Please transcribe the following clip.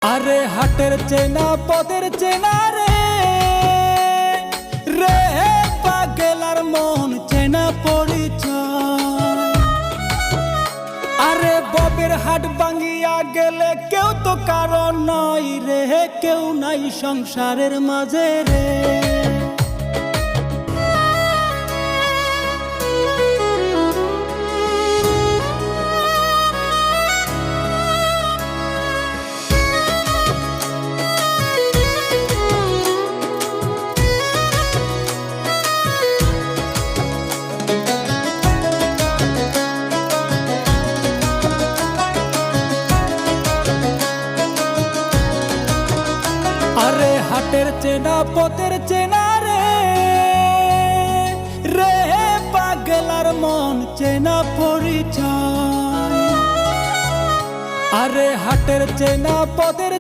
আরে হাটের চেনা পদের চেনা রে রে পাগলার মন চেনা পরিচয়। আরে ববের হাট ভাঙিয়া গেলে কেউ তো কারণ নয় রে, কেউ নাই সংসারের মাঝে রে। আরে হাটের চেনা পথের চেনা রে রে পাগলার মন চেনা পরিচয়। আরে হাটের চেনা পথের